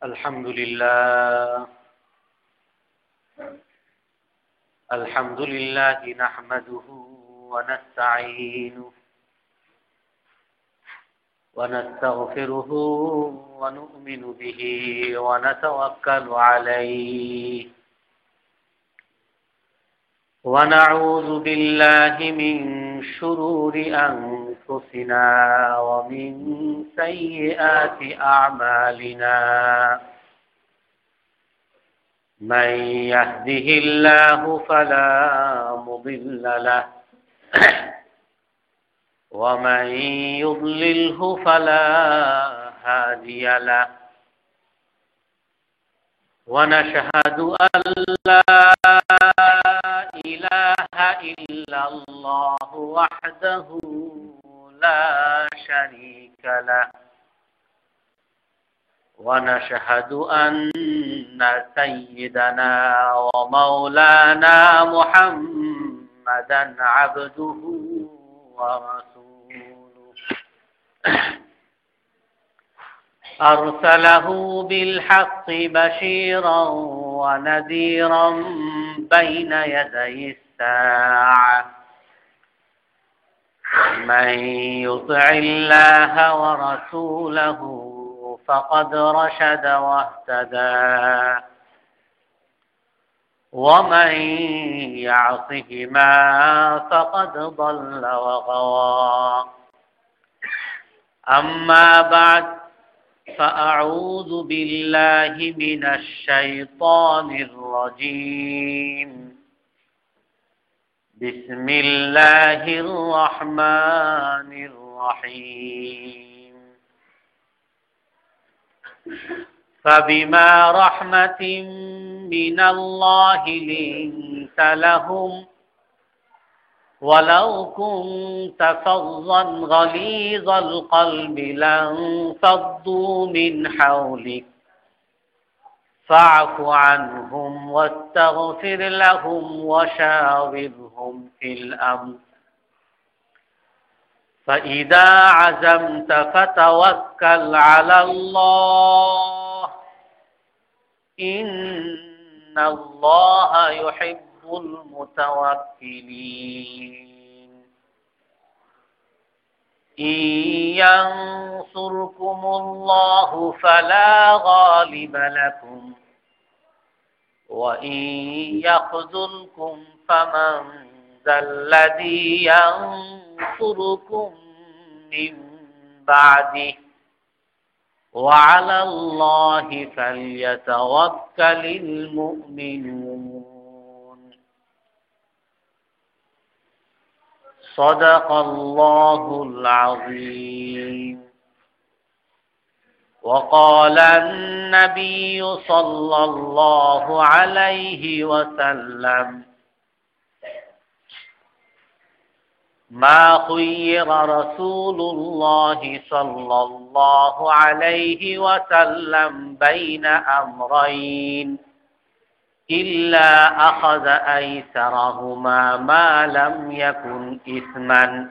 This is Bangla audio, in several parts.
الحمد لله الحمد لله نحمده ونستعينه ونستغفره ونؤمن به ونتوكل عليه ونعوذ بالله من شرور أنفسنا ومن سيئات أعمالنا من يهده الله فلا مضل له ومن يضلله فلا هادي له ونشهد أن لا إله إلا الله وحده لا شريك له ونشهد أن سيدنا ومولانا محمدا عبده ورسوله أرسله بالحق بشيرا ونذيرا بين يدي الساعة من يطع الله ورسوله فقد رشد واهتدى ومن يعصهما فقد ضل وغوى أما بعد فأعوذ بالله من الشيطان الرجيم بسم الله الرحمن الرحيم فبما رحمة من الله لنت لهم ولو كنت فظا غليظ القلب لانفضوا من حولك فاعف عنهم واستغفر لهم وشاورهم في الأمر فإذا عزمت فتوكل على الله إن الله يحب المتوكلين إن ينصركم الله فلا غالب لكم وإن يخذلكم فمن ذا الذي ينصركم من بعده وعلى الله فليتوكل المؤمنون صدق الله العظيم وقال النبي صلى الله عليه وسلم ما خير رسول الله صلى الله عليه وسلم بين أمرين إلا أخذ أيسرهما ما لم يكن إثما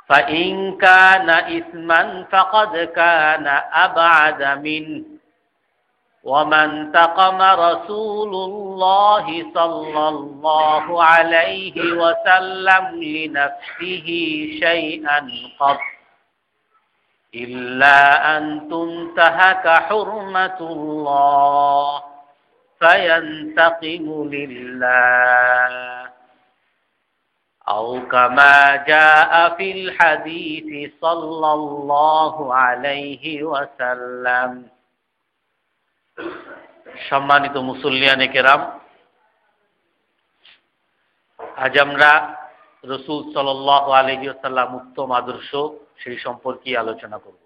فإن كان إثما فقد كان أبعد منه وما انتقم رسول الله صلى الله عليه وسلم لنفسه شيئا قط إلا أن تنتهك حرمة الله فينتقم لله أو كما جاء في الحديث صلى الله عليه وسلم সম্মানিত মুসল্লিয়ানে কেরাম, আজ আমরা রাসূল সাল্লাল্লাহু আলাইহি ওয়াসাল্লাম উত্তম আদর্শ সেই সম্পর্কে আলোচনা করব।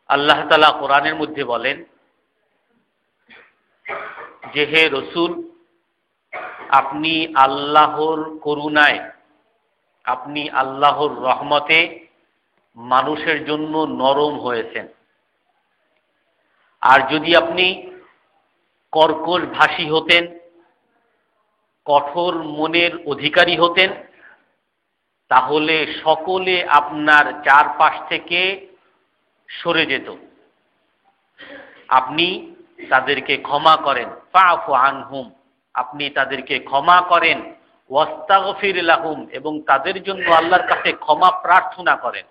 আল্লাহ তাআলা কোরআনের মধ্যে বলেন যে হে রাসূল, আপনি আল্লাহর করুণায়, আপনি আল্লাহর রহমতে মানুষের জন্য নরম হয়েছেন। আর যদি আপনি কর্কশ ভাষী হতেন, কঠোর মনের অধিকারী হতেন, তাহলে সকলে আপনার চারপাশ থেকে সরে যেত। আপনি তাদেরকে ক্ষমা করেন, ফাফু আনহুম, আপনি তাদেরকে ক্ষমা করেন, ওয়াস্তাগফির লাহুম, এবং তাদের জন্য আল্লাহর কাছে ক্ষমা প্রার্থনা করেন।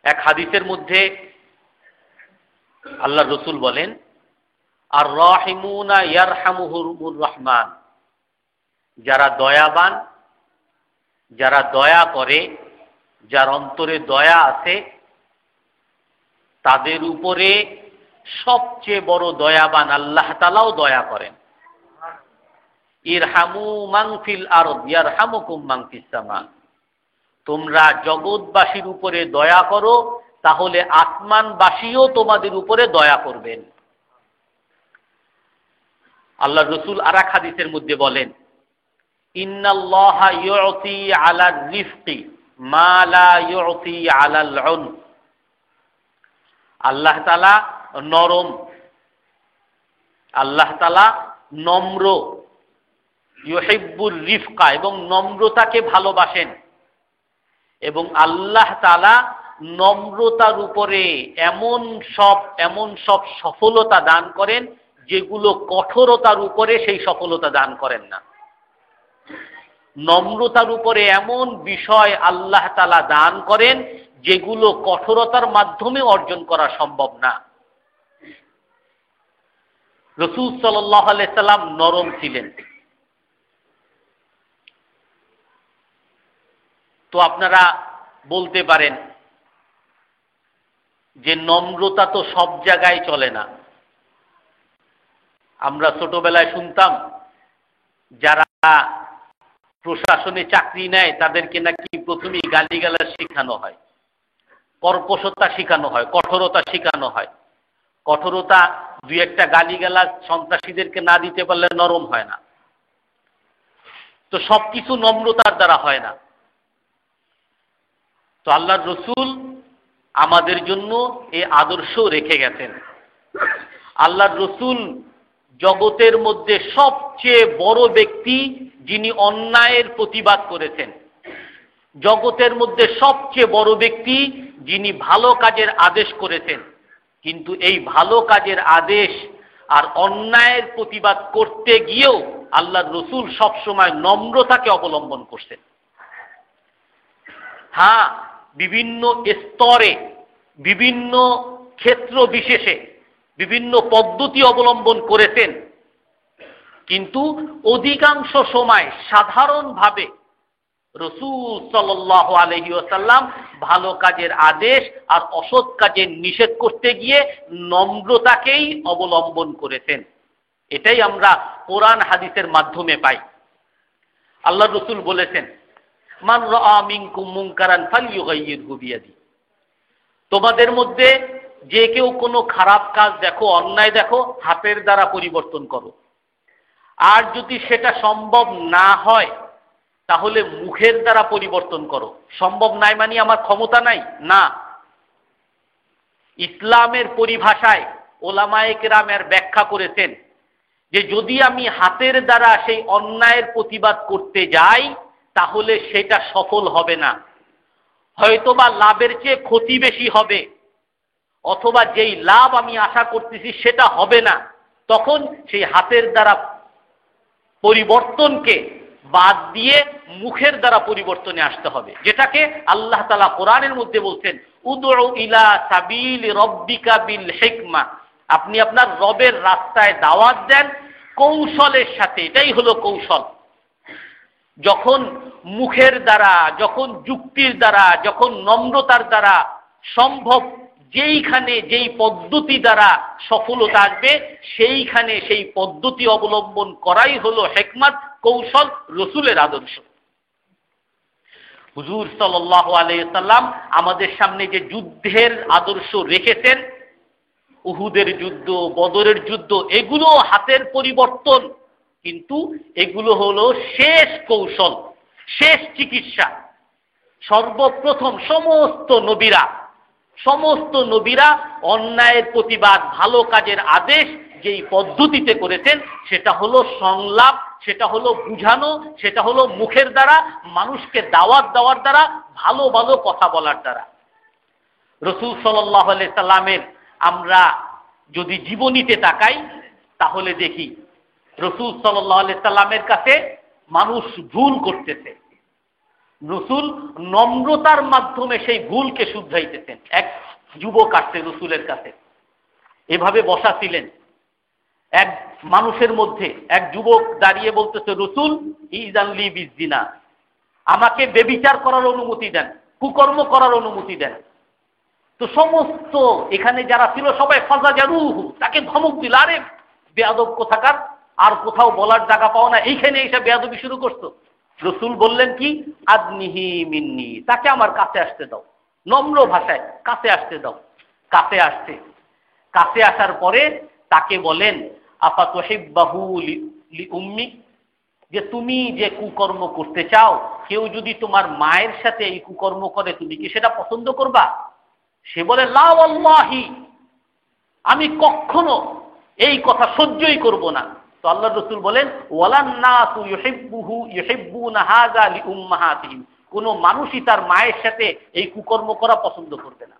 এক হাদিসের মধ্যে আল্লাহ রসুল বলেন, আর রাহিমুনা ইয়ারহামুহুমুর রহমান, যারা দয়াবান, যারা দয়া করে, যার অন্তরে দয়া আছে, তাদের উপরে সবচেয়ে বড় দয়াবান আল্লাহ তাআলাও দয়া করেন। ইরহামু মান ফিল আরদ ইয়ারহামুকুম মান ফিস সামা, তোমরা জগৎবাসীর উপরে দয়া করো, তাহলে আসমানবাসীও তোমাদের উপরে দয়া করবেন। আল্লাহ রসুল আর এক হাদিসের মধ্যে বলেন, ইন্নাল্লাহা ইউতি আলার রিফকি মা লা ইউতি আলাল উনফ, আল্লাহ তাআলা নরম, আল্লাহ তাআলা নম্র, ইউহিব্বুর রিফকা, এবং নম্রতাকে ভালোবাসেন, এবং আল্লাহ তাআলা নম্রতার উপরে এমন সব সফলতা দান করেন যেগুলো কঠোরতার উপরে সেই সফলতা দান করেন না। নম্রতার উপরে এমন বিষয় আল্লাহ তাআলা দান করেন যেগুলো কঠোরতার মাধ্যমে অর্জন করা সম্ভব না। রাসূল সাল্লাল্লাহু আলাইহি সাল্লাম নরম ছিলেন। তো আপনারা বলতে পারেন যে নম্রতা তো সব জায়গায় চলে না। আমরা ছোটবেলায় শুনতাম যারা প্রশাসনে চাকরি নেয় তাদেরকে নাকি প্রথমেই গালিগালাজ শেখানো হয়, কর্কশতা শেখানো হয়, কঠোরতা শেখানো হয়। কঠোরতা দুই একটা গালিগালাজ সন্ত্রাসীদেরকে না দিতে পারলে নরম হয় না। তো সবকিছু নম্রতার দ্বারা হয় না। তো আল্লাহর রসুল আমাদের জন্য এই আদর্শ রেখে গেছেন। আল্লাহর রসুল জগতের মধ্যে সবচেয়ে বড় ব্যক্তি যিনি অন্যায়ের প্রতিবাদ করেছেন, জগতের মধ্যে সবচেয়ে বড় ব্যক্তি যিনি ভালো কাজের আদেশ করেছেন। কিন্তু এই ভালো কাজের আদেশ আর অন্যায়ের প্রতিবাদ করতে গিয়েও আল্লাহর রসুল সবসময় নম্রতাকে অবলম্বন করছেন। হ্যাঁ, বিভিন্ন স্তরে, বিভিন্ন ক্ষেত্র বিশেষে বিভিন্ন পদ্ধতি অবলম্বন করেছেন, কিন্তু অধিকাংশ সময় সাধারণভাবে রাসূল সাল্লাল্লাহু আলাইহি ওয়াসাল্লাম ভালো কাজের আদেশ আর অসৎ কাজের নিষেধ করতে গিয়ে নম্রতাকেই অবলম্বন করেছেন। এটাই আমরা কোরআন হাদিসের মাধ্যমে পাই। আল্লাহ রসুল বলেছেন, মান রাআ মিনকুম মুনকারান ফালইউগাইয়িরহু বিয়াদি, তোমাদের মধ্যে যে কেউ কোনো খারাপ কাজ দেখো, অন্যায় দেখো, হাতের দ্বারা পরিবর্তন করো। আর যদি সেটা সম্ভব না হয় তাহলে মুখের দ্বারা পরিবর্তন করো। সম্ভব নাই মানে আমার ক্ষমতা নাই না। ইসলামের পরিভাষায় ওলামায়ে কেরামের ব্যাখ্যা করেছেন যে যদি আমি হাতের দ্বারা সেই অন্যায়ের প্রতিবাদ করতে যাই তাহলে সেটা সফল হবে না, হয়তোবা লাভের চেয়ে ক্ষতি বেশি হবে, অথবা যেই লাভ আমি আশা করতেছি সেটা হবে না। তখন সেই হাতের দ্বারা পরিবর্তনকে বাদ দিয়ে মুখের দ্বারা পরিবর্তনে আসতে হবে, যেটাকে আল্লাহ তাআলা কোরআনের মধ্যে বলছেন, উদউ ইলা সাবিলি রব্বিকা বিল হিকমা, আপনি আপনার রবের রাস্তায় দাওয়াত দেন কৌশলের সাথে। এটাই হলো কৌশল। যখন মুখের দ্বারা, যখন যুক্তির দ্বারা, যখন নম্রতার দ্বারা সম্ভব, যেইখানে যেই পদ্ধতি দ্বারা সফলতা আসবে সেইখানে সেই পদ্ধতি অবলম্বন করাই হলো হিকমত, কৌশল, রসুলের আদর্শ। হুজুর সাল্লাল্লাহু আলাইহি সাল্লাম আমাদের সামনে যে যুদ্ধের আদর্শ রেখেছেন, উহুদের যুদ্ধ, বদরের যুদ্ধ, এগুলো হাতের পরিবর্তন, কিন্তু এগুলো হলো শেষ কৌশল, শেষ চিকিৎসা। সর্বপ্রথম সমস্ত নবীরা অন্যায়ের প্রতিবাদ, ভালো কাজের আদেশ যেই পদ্ধতিতে করেছেন সেটা হলো সংলাপ, সেটা হলো বুঝানো, সেটা হলো মুখের দ্বারা, মানুষকে দাওয়াত দেওয়ার দ্বারা, ভালো ভালো কথা বলার দ্বারা। রাসূল সাল্লাল্লাহু আলাইহি সাল্লামের আমরা যদি জীবনীতে তাকাই তাহলে দেখি রাসূল সাল্লাল্লাহু আলাইহি সাল্লামের কাছে মানুষ ভুল করতেছে, রাসূল নম্রতার মাধ্যমে সেই ভুলকে শুধরাইতেছেন। এক যুবক আসছে রাসূলের কাছে, এভাবে বসা ছিলেন, এক মানুষের মধ্যে এক যুবক দাঁড়িয়ে বলতেছে, রাসূল ইযান লি বিজ্জিনা, আমাকে বেবিচার করার অনুমতি দেন, কুকর্ম করার অনুমতি দেন। তো সমস্ত এখানে যারা ছিল সবাই ফাজাজারুহু, তাকে ধমক দিল, আরে বেয়াদব কোথাকার, আর কোথাও বলার জায়গা পাও না, এইখানে এসে বেয়াদবি শুরু করছো। রাসূল বললেন কি, আদনিহি মিন্নি, তাকে আমার কাছে আসতে দাও, নম্র ভাষায় কাছে আসতে দাও। কাছে আসছে, কাছে আসার পরে তাকে বলেন, আফা তুহিব্বাহু লি উম্মি, যে তুমি যে কুকর্ম করতে চাও, কেউ যদি তোমার মায়ের সাথে এই কুকর্ম করে তুমি কি সেটা পছন্দ করবা? সে বলে, লা ওয়াল্লাহি, আমি কখনো এই কথা সহ্যই করব না। তো আল্লাহর রাসূল বলেন, ওয়ালান নাসু ইউহিব্বুনা হাযা লিউম্মাহাতিহিম, কোন মানুষই তার মায়ের সাথে এই কুকর্ম করা পছন্দ করবে না।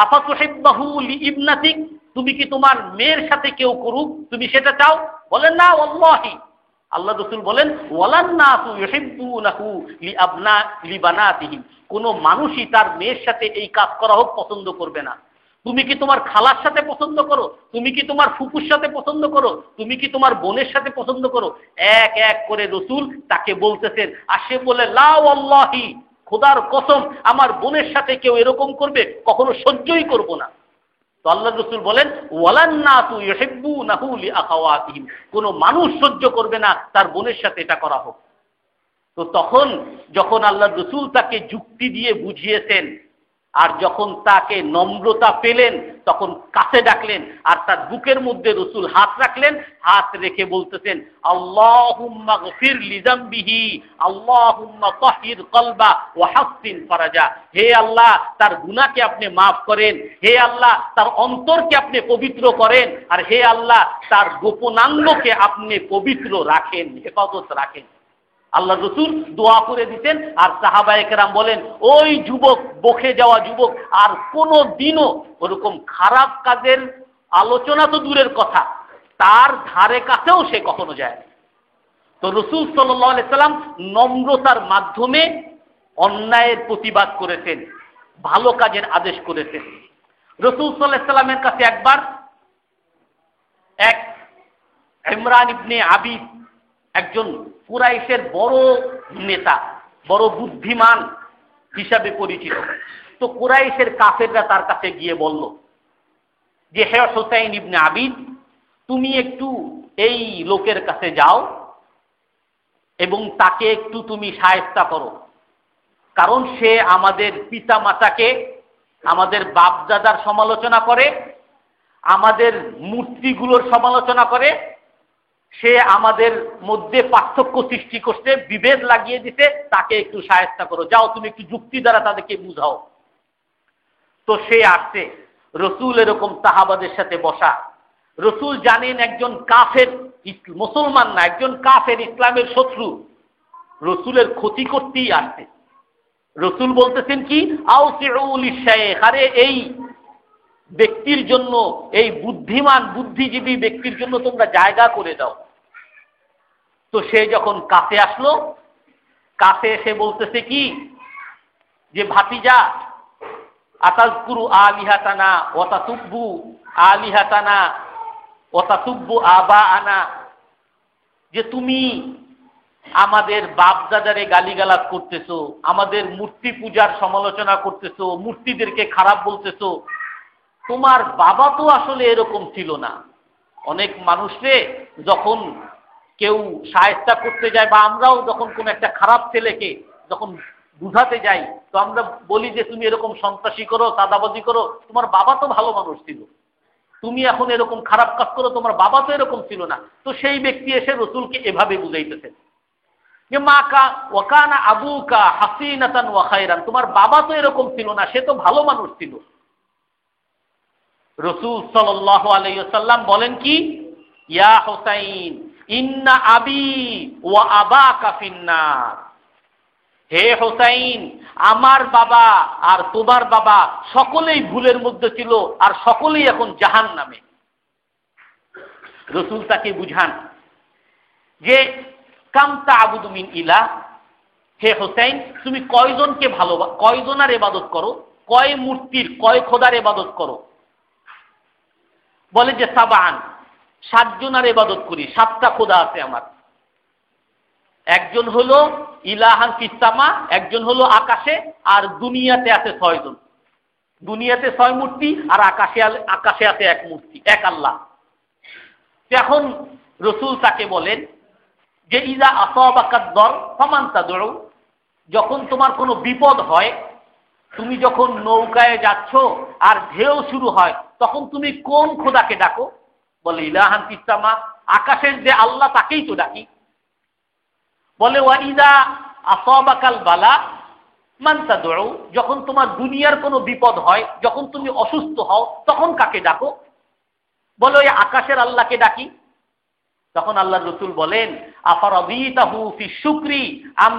আফা তুহিব্বাহু লিইবনাতিক, তুমি কি তোমার মেয়ের সাথে কেউ করুক তুমি সেটা চাও? বলেন, না ওয়াল্লাহি। আল্লাহ রাসূল বলেন, ওয়ালান নাসু ইউহিব্বুনাহু লিবানাতিহিম, কোন মানুষই তার মেয়ের সাথে এই কাজ করা হোক পছন্দ করবে না। তুমি কি তোমার খালার সাথে পছন্দ করো? তুমি কি তোমার ফুপুর সাথে পছন্দ করো? তুমি কি তোমার বোনের সাথে পছন্দ করো? এক এক করে রাসূল তাকে বলতেছেন, আর সে বলে, লা ওয়াল্লাহি, খোদার কসম, আমার বোনের সাথে কেউ এরকম করবে কখনো সহ্যই করব না। তো আল্লাহ রাসূল বলেন, ওয়ালান নাসু ইউহিব্বুনাহু লিআখাওয়াতিহিম, কোন মানুষ সহ্য করবে না তার বোনের সাথে এটা করা হোক। তো তখন যখন আল্লাহ রাসূল তাকে যুক্তি দিয়ে বুঝিয়েছেন, আর যখন তাকে নম্রতা পেলেন, তখন কাছে ডাকলেন, আর তার বুকের মধ্যে রাসূল হাত রাখলেন, হাত রেখে বলতেছেন, আল্লাহুম্মা গফির লিযামবিহি, আল্লাহুম্মা তাহির কলবা ওয়া হাসিন ফারাজা, হে আল্লাহ তার গুনাহকে আপনি মাফ করেন, হে আল্লাহ তার অন্তরকে আপনি পবিত্র করেন, আর হে আল্লাহ তার গোপনাঙ্গকে আপনি পবিত্র রাখেন, হেফাজত রাখেন। আল্লাহ রাসূল দোয়া করে দিতেন, আর সাহাবায়ে কেরাম বলেন, ওই যুবক, বকে যাওয়া যুবক আর কোনো দিনও ওরকম খারাপ কাজের আলোচনা তো দূরের কথা, তার ধারে কাছেও সে কখনো যায় না। তো রাসূল সাল্লাল্লাহু আলাইহি সাল্লাম নম্রতার মাধ্যমে অন্যায়ের প্রতিবাদ করেছেন, ভালো কাজের আদেশ করেছেন। রাসূল সাল্লাল্লাহু আলাইহি সাল্লামের কাছে একবার এক ইমরান ইবনে আবিদ, একজন কুরাইশের বড় নেতা, বড় বুদ্ধিমান হিসাবে পরিচিত, তো কুরাইশের কাফেররা তার কাছে গিয়ে বলল যে, হে হুসাইন ইবনে আবিদ, তুমি একটু এই লোকের কাছে যাও এবং তাকে একটু তুমি শায়েস্তা করো, কারণ সে আমাদের পিতা মাতাকে, আমাদের বাপ দাদার সমালোচনা করে, আমাদের মূর্তিগুলোর সমালোচনা করে, সে আমাদের মধ্যে পার্থক্য সৃষ্টি করতে, বিভেদ লাগিয়ে দিতে, তাকে একটু শায়েস্তা করো, যাও তুমি একটু যুক্তি দ্বারা তাদেরকে বুঝাও। তো সে আসছে, রাসূল এরকম সাহাবাদের সাথে বসা, রাসূল জানেন একজন কাফের, মুসলমান না, একজন কাফের, ইসলামের শত্রু, রাসূলের ক্ষতি করতেই আসছে। রাসূল বলতেছেন কি, আউসিউ লিশাইখ, আরে এই ব্যক্তির জন্য, এই বুদ্ধিমান বুদ্ধিজীবী ব্যক্তির জন্য তোমরা জায়গা করে দাও। তো সে যখন কাছে আসলো, কাছে এসে বলতেছে কি, যে ভাতিজা, আতাযকুরু আলিহাতানা ওয়া তাসুব্বু আলিহাতানা ওয়া তাসুব্বু আবাআনা, যে তুমি আমাদের বাপ দাদারে গালিগালাজ করতেছো, আমাদের মূর্তি পূজার সমালোচনা করতেছো, মূর্তিদেরকে খারাপ বলতেছো, তোমার বাবা তো আসলে এরকম ছিল না। অনেক মানুষে যখন কেউ শায়েস্তা করতে যায়, বা আমরাও যখন কোন একটা খারাপ ছেলেকে যখন বুঝাতে যাই, তো আমরা বলি যে তুমি এরকম সন্ত্রাসী করো, চাঁদাবাজি করো, তোমার বাবা তো ভালো মানুষ ছিল, তুমি এখন এরকম খারাপ কাজ করো, তোমার বাবা তো এরকম ছিল না। তো সেই ব্যক্তি এসে রাসূলকে এভাবে বুঝাইতেছেন যে, মা কা ওয়াকানা আবুকা হাসিনাতান ওয়া খায়রান, তোমার বাবা তো এরকম ছিল না, সে তো ভালো মানুষ ছিল। রাসূল সাল্লাল্লাহু আলাইহি ওয়াসাল্লাম বলেন কি, ইয়া হুসাইন ইন্না আবি ওয়া আবাকা ফিন্নার, হে হোসাইন, আমার বাবা আর তোমার বাবা সকলেই ভুলের মধ্যে ছিল, আর সকলেই এখন জাহান্নামে। রাসূল তাকে বুঝান যে কাম তা'বুদু মিন ইলাহ, হে হোসাইন তুমি কয়জনকে কয়জনের ইবাদত করো, কয় মূর্তির কয় খোদার ইবাদত করো? বলে যে সাবান, 7 জনের ইবাদত করি, 7টা খোদা আছে আমার। একজন হলো ইলাহান ফিস সামা, একজন হলো আকাশে, আর দুনিয়াতে আছে 6 জন। দুনিয়াতে 6 মূর্তি, আর আকাশে আছে 1 মূর্তি, এক আল্লাহ। এখন রাসূল তাকে বলেন যে ইযা আসাবাকাদ দর ফামান তাদউ, যখন তোমার কোনো বিপদ হয়, তুমি যখন নৌকায় যাচ্ছ আর ঢেউ শুরু হয়, তখন তুমি কোন খোদাকে ডাকো? বলে ইলাহান ফিস সামা, আকাশের যে আল্লাহ তাকেই তো ডাকি। বলে ওয়া ইযা আসাবাকাল বালা মান তাদউ, যখন তোমার দুনিয়ার কোনো বিপদ হয়, যখন তুমি অসুস্থ হও, তখন কাকে ডাকো? বলে ওই আকাশের আল্লাহকে ডাকি। তখন আল্লাহর রাসূল বলেন আফারাদিতাহু ফি শুকরি আম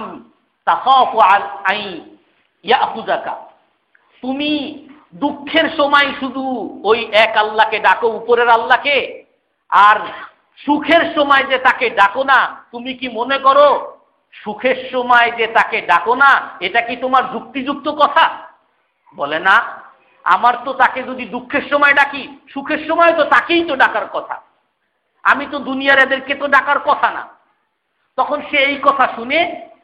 তাখাফু আই ইয়াখুযাকা, তুমি দুঃখের সময় শুধু ওই এক আল্লাহকে ডাকো, উপরের আল্লাহকে, আর সুখের সময় যে তাকে ডাকো না, তুমি কি মনে করো সুখের সময় যে তাকে ডাকো না এটা কি তোমার যুক্তিযুক্ত কথা? বলে না, আমার তো তাকে যদি দুঃখের সময় ডাকি, সুখের সময় তো তাকেই তো ডাকার কথা, আমি তো দুনিয়ার এদেরকে তো ডাকার কথা না। তখন সে এই কথা শুনে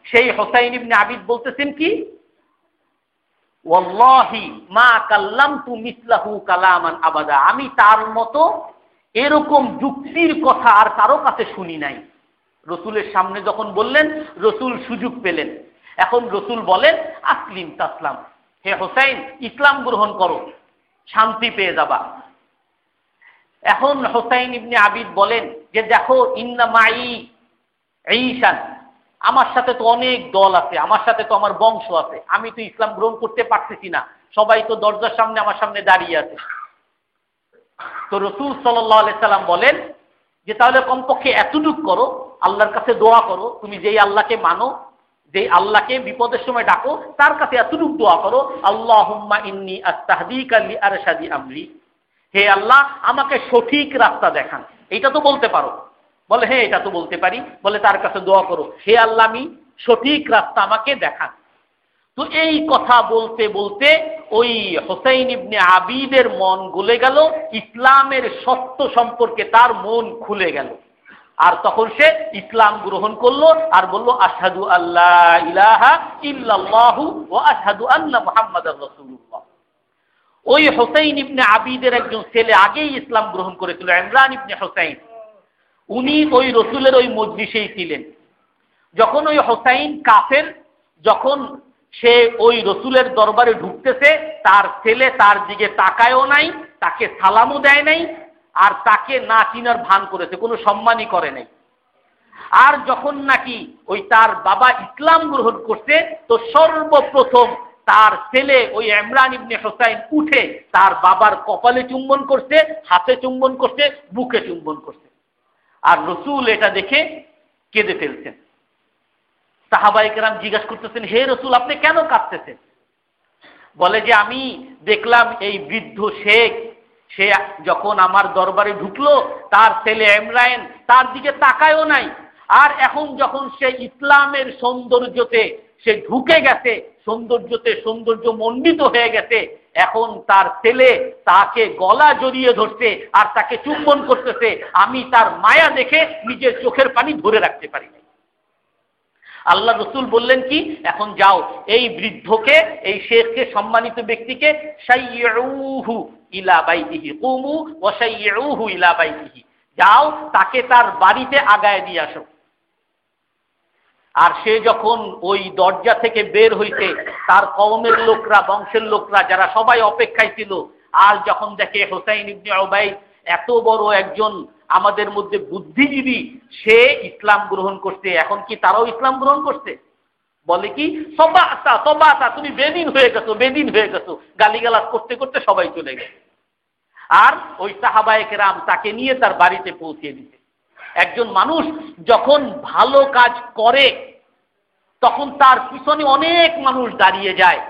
সেই হোসাইন ইবনে আবিদ বলতেছেন কি, ওয়াল্লাহি মা কাল্লামতু মিসলাহু কালামান আবাদা, আমি তার মতো এরকম যুক্তির কথা আর কারো কাছে শুনি নাই। রাসূলের সামনে যখন বললেন, রাসূল সুযোগ পেলেন। এখন রাসূল বলেন আসলিম তাসলাম, হে হোসাইন ইসলাম গ্রহণ করো, শান্তি পেয়ে যাবা। এখন হোসাইন ইবনে আবিদ বলেন যে দেখো ইন্না মাই ঈশান, আমার সাথে তো অনেক দল আছে, আমার সাথে তো আমার বংশ আছে, আমি তো ইসলাম গ্রহণ করতে পারতেছি না, সবাই তো দরজার সামনে আমার সামনে দাঁড়িয়ে আছে। তো রাসূল সাল্লাল্লাহু আলাইহি সাল্লাম বলেন যে তাহলে কমপক্ষে এতটুকু করো, আল্লাহর কাছে দোয়া করো, তুমি যেই আল্লাহকে মানো, যেই আল্লাহকে বিপদের সময় ডাকো, তার কাছে এতটুকু দোয়া করো, আল্লাহুম্মা ইন্নী আস্তাহদিকা লিআরশাদি আমরি, হে আল্লাহ আমাকে সঠিক রাস্তা দেখান। এইটা তো বলতে পারো? বলে হ্যাঁ এটা তো বলতে পারি। বলে তার কাছে দোয়া করো, হে আল্লাহ আমি সঠিক রাস্তা আমাকে দেখান। তো এই কথা বলতে বলতে ওই হোসাইন ইবনে আবিদের মন গলে গেল, ইসলামের সত্য সম্পর্কে তার মন খুলে গেল, আর তখন সে ইসলাম গ্রহণ করলো আর বলল আশহাদু আল্লা ইলাহা ইল্লাল্লাহু ওয়া আশহাদু আন্না মুহাম্মাদার রাসূলুল্লাহ। ওই হোসাইন ইবনে আবিদের একজন ছেলে আগেই ইসলাম গ্রহণ করেছিল, ইমরান ইবনে হোসাইন, উনি ওই রসুলের ওই মজলিসেই ছিলেন। যখন ওই হোসাইন কাফের, যখন সে ওই রসুলের দরবারে ঢুকতেছে, তার ছেলে তার দিকে তাকায়ও নাই, তাকে সালামও দেয় নাই, আর তাকে না চিনার ভান করেছে, কোনো সম্মানই করে নাই। আর যখন নাকি ওই তার বাবা ইসলাম গ্রহণ করছে, তো সর্বপ্রথম তার ছেলে ওই ইমরান ইবনে হোসাইন উঠে তার বাবার কপালে চুম্বন করছে, হাতে চুম্বন করছে, বুকে চুম্বন করছে। আর রসুল এটা দেখে কেঁদে ফেলছেন। সাহাবায়ে কেরাম জিজ্ঞাসা করতেছেন, হে রসুল আপনি কেন কাঁদতেছেন? বলে যে আমি দেখলাম এই বৃদ্ধ শেখ, সে যখন আমার দরবারে ঢুকলো, তার ছেলে ইমরান তার দিকে তাকায়ও নাই, আর এখন যখন সে ইসলামের সৌন্দর্যতে সে ঢুকে গেছে, সৌন্দর্য মণ্ডিত হয়ে গেছে, এখন তার ছেলে তাকে গলা জড়িয়ে ধরছে আর তাকে চুম্বন করতেছে, আমি তার মায়া দেখে নিজের চোখের পানি ধরে রাখতে পারি না। আল্লাহ রসুল বললেন কি, এখন যাও এই বৃদ্ধকে, এই শেখকে, সম্মানিত ব্যক্তিকে শাইয়ুহু ইলা বাইতিহি, কুমু ওয়া শাইয়ুহু ইলা বাইতিহি, যাও তাকে তার বাড়িতে আগায় দিয়ে আসো। আর সে যখন ওই দরজা থেকে বের হইতে, তার কওমের লোকরা, বংশের লোকরা যারা সবাই অপেক্ষায় ছিল, আর যখন দেখে হোসাইন ইবনে উবাইদ এত বড় একজন আমাদের মধ্যে বুদ্ধিজীবী, সে ইসলাম গ্রহণ করছে, এখন কি তারাও ইসলাম গ্রহণ করছে? বলে কি সবাতা, তুমি বেদিন হয়ে গেছো, গালিগালাজ করতে করতে সবাই চলে গেছে। আর ওই সাহাবায়ে কেরাম তাকে নিয়ে তার বাড়িতে পৌঁছে দিতে। একজন মানুষ যখন ভালো কাজ করে, তখন তার পিছনে অনেক মানুষ দাঁড়িয়ে যায়,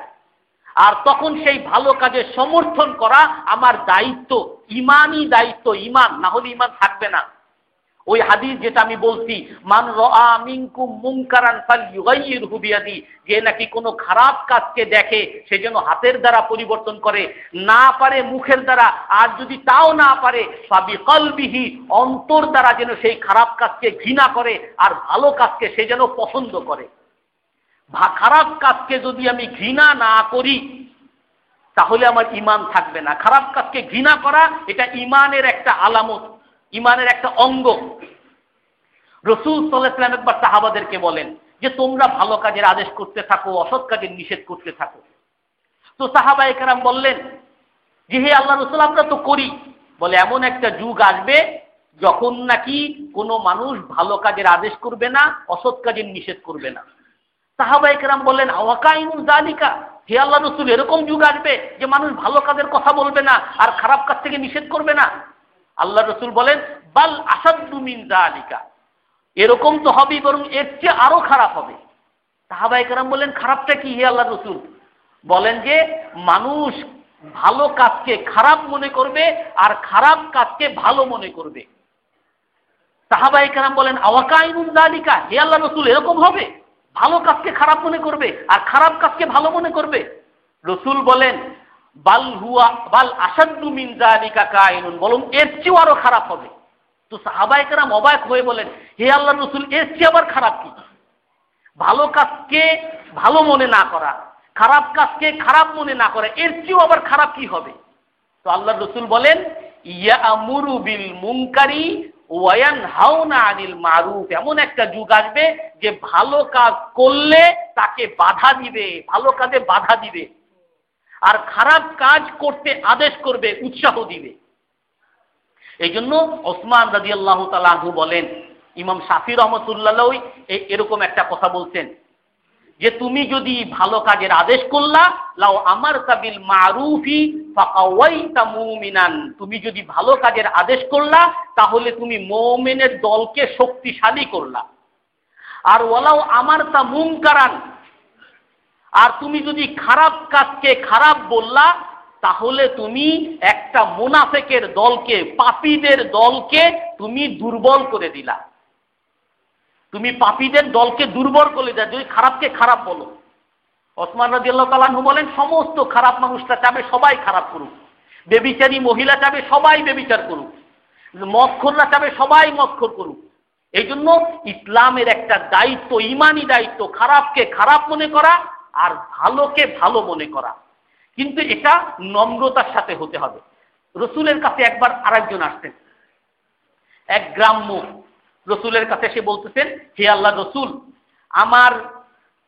আর তখন সেই ভালো কাজে সমর্থন করা আমার দায়িত্ব, ইমানই দায়িত্ব। ইমান না হলে ইমান থাকবে না। ওই হাদিস যেটা আমি বলছি, মান রাআ মিনকুম মুনকারান ফালইউগাইয়িরহু বিয়াদি, যে নাকি কোনো খারাপ কাজকে দেখে সে যেন হাতের দ্বারা পরিবর্তন করে, না পারে মুখের দ্বারা, আর যদি তাও না পারে ফাবিকলবিহি, অন্তর দ্বারা যেন সেই খারাপ কাজকে ঘৃণা করে আর ভালো কাজকে সে যেন পছন্দ করে। খারাপ কাজকে যদি আমি ঘৃণা না করি তাহলে আমার ইমান থাকবে না। খারাপ কাজকে ঘৃণা করা এটা ইমানের একটা আলামত, ইমানের একটা অঙ্গ। রাসূল সাল্লাল্লাহু আলাইহি ওয়াসাল্লাম একবার সাহাবাদেরকে বলেন যে তোমরা ভালো কাজের আদেশ করতে থাকো, অসৎ কাজের নিষেধ করতে থাকো। তো সাহাবায়ে কেরাম বললেন যে হে আল্লাহর রাসূল, আমরা তো করি। বলে এমন একটা যুগ আসবে যখন নাকি কোনো মানুষ ভালো কাজের আদেশ করবে না, অসৎ কাজের নিষেধ করবে না। সাহাবায়ে কেরাম বললেন আওয়াকাইনুল যালিকা, হে আল্লাহর রাসূল, এরকম যুগ আসবে যে মানুষ ভালো কাজের কথা বলবে না আর খারাপ কাজ থেকে নিষেধ করবে না? আল্লাহর রাসূল বলেন বাল আসাদ্দু মিন যালিকা, এরকম তো হবে, বরং এর চেয়ে আরো খারাপ হবে। সাহাবায়ে কেরাম বললেন খারাপটা কি হে আল্লাহর রাসূল? বলেন যে মানুষ ভালো কাজকে খারাপ মনে করবে আর খারাপ কাজকে ভালো মনে করবে। সাহাবায়ে কেরাম বলেন আওয়াকাইনুল যালিকা, হে আল্লাহর রাসূল, এরকম হবে? ভালো কাজকে খারাপ মনে করবে আর খারাপ কাজকে ভালো মনে করবে? রাসূল বলেন বাল আসাদ্দু মিন যালিকা কাইনুন, বলুন এর চেয়ে আরো খারাপ হবে। তো সাহাবায়ে কেরাম অবাক হয়ে বলেন হে আল্লাহর রাসূল, এর চেয়ে আবার খারাপ কি? ভালো কাজকে ভালো মনে না করা, খারাপ কাজকে খারাপ মনে না করা, এর চেয়েও আবার খারাপ কি হবে? তো আল্লাহর রাসূল বলেন ইয়ামুরু বিল মুনকারি ওয়া ইয়ানহাউনা আনিল মারুফ, এমন একটা যুগ আসবে যে ভালো কাজ করলে তাকে বাধা দিবে, ভালো কাজে বাধা দিবে, আর খারাপ কাজ করতে আদেশ করবে, উৎসাহ দিবে। এই জন্য ওসমান রাদিয়াল্লাহু তাআলা আনহু বলেন, ইমাম শাফি রাহমাতুল্লাহ এরকম একটা কথা বলছেন যে তুমি যদি ভালো কাজের আদেশ করলা, লাউ আমারতা বিল মারুফি ফাকাওয়াইতা মুমিনান, তুমি যদি ভালো কাজের আদেশ করলা তাহলে তুমি মুমিনের দলকে শক্তিশালী করলা। আর ওয়ালাউ আমারতা মুনকারান, আর তুমি যদি খারাপ কাজকে খারাপ বললা তাহলে তুমি একটা মুনাফিকের দলকে, পাপীদের দলকে তুমি দুর্বল করে দিলা। তুমি পাপীদের দলকে দুর্বল করে দাও যদি খারাপকে খারাপ বলো। ওসমান রাদিয়াল্লাহু তাআলা আনহু বলেন সমস্ত খারাপ মানুষরা চাবে সবাই খারাপ করুক, বেবিচারী মহিলা চাবে সবাই বেবিচার করুক, মদখোররা চাবে সবাই মদখোর করুক। এই জন্য ইসলামের একটা দায়িত্ব, ইমানি দায়িত্ব, খারাপকে খারাপ মনে করা আর ভালোকে ভালো মনে করা, কিন্তু এটা নম্রতার সাথে হতে হবে। রাসূলের কাছে একবার আরেকজন আসতেন, এক গ্রাম্য রাসূলের কাছে এসে বলতেছেন হে আল্লাহর রাসূল, আমার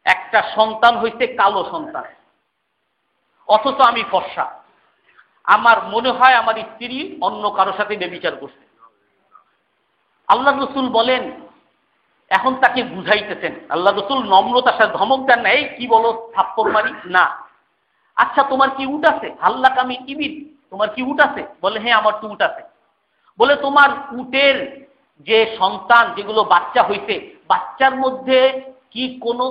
একটা সন্তান হইতে কালো সন্তান, অথচ আমি ফর্সা, আমার মনে হয় আমার স্ত্রী অন্য কারোর সাথে ব্যভিচার করছে। আল্লাহর রাসূল বলেন, এখন তাকে বুঝাইতেছেন। আল্লাহর রাসূল নম্রতার সাথে ধমক দেন না, এই কি বলো থাপ্পড় মারি না। আচ্ছা তোমার কি উট আছে? হাল্লাক আমি ইবিল, তোমার কি উট আছে? বলে হ্যাঁ আমার তো উট আছে। বলে তোমার উটের যে সন্তান, যেগুলো বাচ্চা হইতে, বাচ্চার মধ্যে কি কোনো,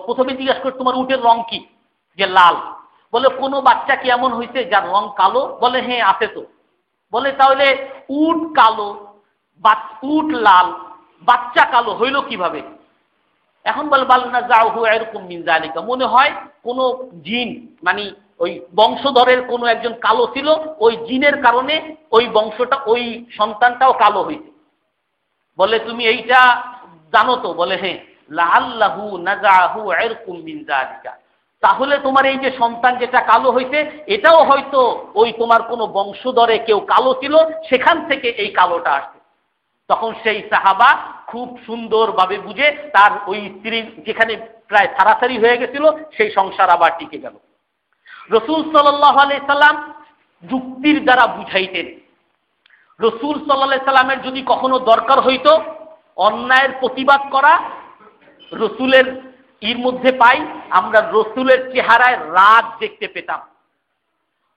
প্রথমে জিজ্ঞাসা করে তোমার উটের রং কি? যে লাল। বলে কোনো বাচ্চা কি এমন হইছে যার রং কালো? বলে হ্যাঁ আছে তো। বলে তাহলে উট কালো, উট লাল, বাচ্চা কালো হইল কিভাবে? এখন বলে বালনা যাও এরকম মিন যালিকা, মনে হয় কোন জিন, মানে ওই বংশধরের কোনো একজন কালো ছিল, ওই জিনের কারণে ওই বংশটা, ওই সন্তানটাও কালো হইছে। বলে তুমি এইটা জানো তো? বলে হ্যাঁ। লাআল্লাহু নাযাহু ইরকুম মিন যালিকা, তাহলে তোমার এই যে সন্তান যেটা কালো হইছে এটাও হয়তো ওই তোমার কোনো বংশধরে কেউ কালো ছিল, সেখান থেকে এই কালোটা আসছে। তখন সেই সাহাবা খুব সুন্দরভাবে বুঝে তার ওই স্ত্রী যেখানে প্রায় ছাড়াছাড়ি হয়ে গেছিল সেই সংসার আবার টিকে গেল। রাসূল সাল্লাল্লাহু আলাইহি সাল্লাম যুক্তির দ্বারা বুঝাইতেন। রাসূল সাল্লাল্লাহু আলাইহি সাল্লামের যদি কখনো দরকার হইতো অন্যায়ের প্রতিবাদ করা, রাসূলের এর মধ্যে পাই আমরা রাসূলের চেহারায় রাগ দেখতে পেতাম।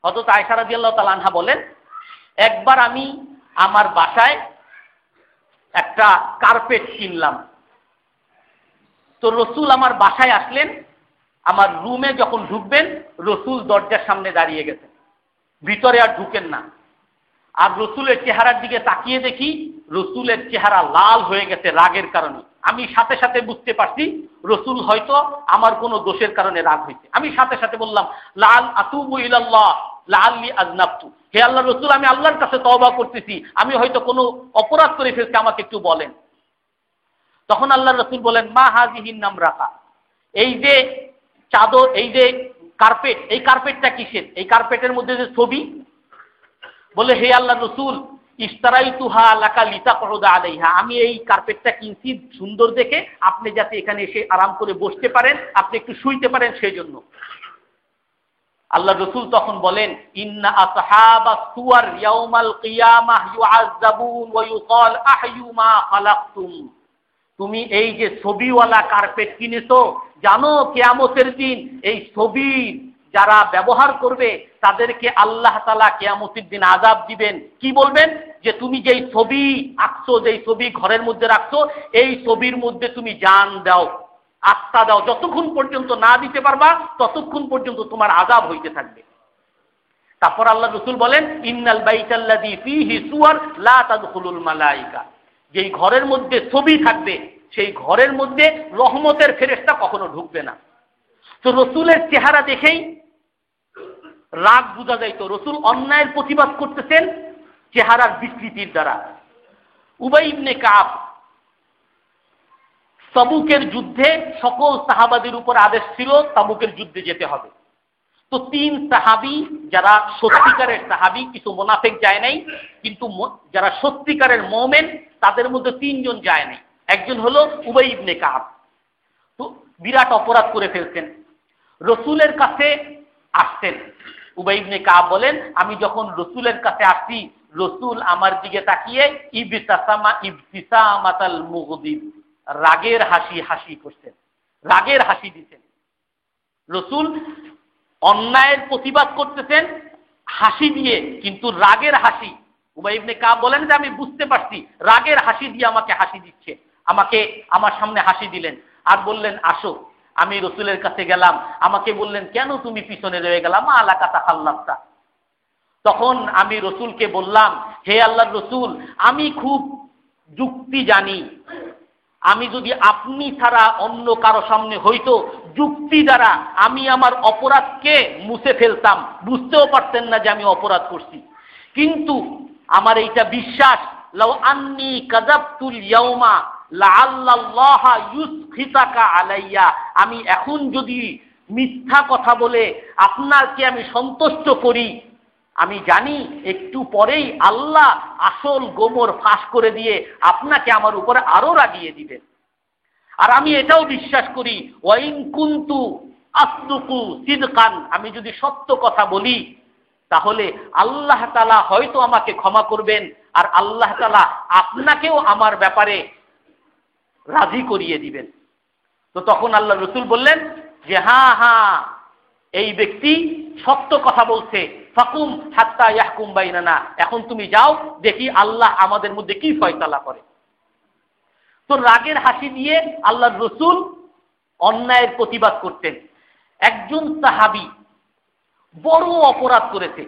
হযরত আয়েশা রাদিয়াল্লাহু তাআলা আনহা বলেন, একবার আমি আমার বাসায় একটা কার্পেট কিনলাম। তো রসুল আমার বাসায় আসলেন, আমার রুমে যখন ঢুকবেন রসুল দরজার সামনে দাঁড়িয়ে গেছেন, ভিতরে আর ঢুকেন না। আর রসুলের চেহারার দিকে তাকিয়ে দেখি রসুলের চেহারা লাল হয়ে গেছে রাগের কারণে। আমি সাথে সাথে বুঝতে পারছি রসুল হয়তো আমার কোনো দোষের কারণে রাগ হয়েছে। আমি সাথে সাথে বললাম, লাল আতুবু ইলাল্লাহ লাআল্লি আযনাবতু, হে আল্লাহ রসুল, আমি আল্লাহর কাছে তওবা করতেছি, আমি হয়তো কোনো অপরাধ করে ফেলছি, আমাকে একটু বলেন। তখন আল্লাহ রসুল বলেন, মা হাযিহিন নামরাকা, এই যে চাদর, এই যে কার্পেট, এই কার্পেটটা কিসের? এই কার্পেটের মধ্যে যে ছবি। বলে, হে আল্লাহ রসুল, ইশতারাইতুহা লাকা লিতাকউদা আলাইহা, আমি এই কার্পেটটা কিনছি সুন্দর দেখে, আপনি যাতে এখানে এসে আরাম করে বসতে পারেন, আপনি একটু শুইতে পারেন সেই জন্য। আল্লাহ রসুল তখন বলেন, ইন্না আসহাবাস সুওয়ার ইয়াউমাল কিয়ামাহ ইউআযাবুন ওয়া ইউকাল আহয়ু মা খালাকতুম, তুমি এই যে ছবিওয়ালা কার্পেট কিনেছো, জানো কিয়ামতের দিন এই ছবি যারা ব্যবহার করবে তাদেরকে আল্লাহ তাআলা কিয়ামতের দিন আযাব দিবেন। কি বলবেন? যে তুমি যেই ছবি আঁকছো, যেই ছবি ঘরের মধ্যে রাখছো, এই ছবির মধ্যে তুমি জান দাও, আত্মা দাও, যতক্ষণ পর্যন্ত না দিতে পারবা ততক্ষণ পর্যন্ত তোমার আযাব হইতে থাকবে। তারপর আল্লাহ রসুল বলেন, ইন্নাল বাইতাল্লাযী ফীহি সুওয়ার লা তাদখুলুল মালায়েকা, যেই ঘরের মধ্যে ছবি থাকবে সেই ঘরের মধ্যে রহমতের ফেরেশতা কখনো ঢুকবে না। তো রসুলের চেহারা দেখেই রাগ বোঝা যাইতো, রসুল অন্যায়ের প্রতিবাদ করতেছেন চেহারার বিকৃতির দ্বারা। উবাই ইবনে কাব, তাবুকের যুদ্ধে সকল সাহাবাদের উপর আদেশ ছিল তাবুকের যুদ্ধে যেতে হবে। তো 3 সাহাবী যারা সত্যিকারের সাহাবী, কিছু মুনাফিক যায় নাই, কিন্তু যারা সত্যিকারের মুমিন তাদের মধ্যে 3 জন যায় নাই। একজন হলো উবাই ইবনে কাব। তো বিরাট অপরাধ করে ফেলছেন, রসুলের কাছে আসছেন। উবাই ইবনে কাব বলেন, আমি যখন রসুলের কাছে আসছি রসুল আমার দিকে তাকিয়ে ইবতিসামা ইবতিসামাতাল মুগদিব, রাগের হাসি হাসি করছেন, রাগের হাসি দিচ্ছেন। রসুল অন্যায়ের প্রতিবাদ করতেছেন হাসি দিয়ে, কিন্তু রাগের হাসি। উবাই ইবনে কাব বলেন যে আমি বুঝতে পারছি রাগের হাসি দিয়ে আমাকে হাসি দিচ্ছে, আমাকে আমার সামনে হাসি দিলেন। আর বললেন, আসো। আমি রসুলের কাছে গেলাম, আমাকে বললেন, কেন তুমি পিছনে রয়ে গেলাম? মা আলাকা তাখাল্লাফতা। তখন আমি রসুলকে বললাম, হে আল্লাহর রসুল, আমি খুব যুক্তি জানি, আমি যদি আপনি ছাড়া অন্য কারো সামনে হইতো যুক্তি দ্বারা আমি আমার অপরাধকে মুছে ফেলতাম, বুঝতেও পারতেন না যে আমি অপরাধ করছি। কিন্তু আমার এইটা বিশ্বাস, লাউ আন্নী কাযাবতুল ইয়াউমা লাআল্লাল্লাহা ইউসখিতাকা আলাইয়া, আমি এখন যদি মিথ্যা কথা বলে আপনাকে আমি সন্তুষ্ট করি, আমি জানি একটু পরেই আল্লাহ আসল গোমর ফাঁস করে দিয়ে আপনাকে আমার উপরে আরো রাগিয়ে দিবেন। আর আমি এটাও বিশ্বাস করি, ওয়াইন কুনতু আসদুকু সিদকান, আমি যদি সত্য কথা বলি তাহলে আল্লাহ তাআলা হয়তো আমাকে ক্ষমা করবেন, আর আল্লাহ তাআলা আপনাকেও আমার ব্যাপারে রাজি করিয়ে দিবেন। তো তখন আল্লাহ রসুল বললেন যে হ্যাঁ হ্যাঁ, এই ব্যক্তি সত্য কথা বলছে, ফাকুম হাত্তা ইয়াহকুম বাইনানা, এখন তুমি যাও, দেখি আল্লাহ আমাদের মধ্যে কি ফয়সালা করে। তো রাগের হাসি দিয়ে আল্লাহর রসুল অন্যায়ের প্রতিবাদ করতেন। একজন সাহাবী বড় অপরাধ করেছে,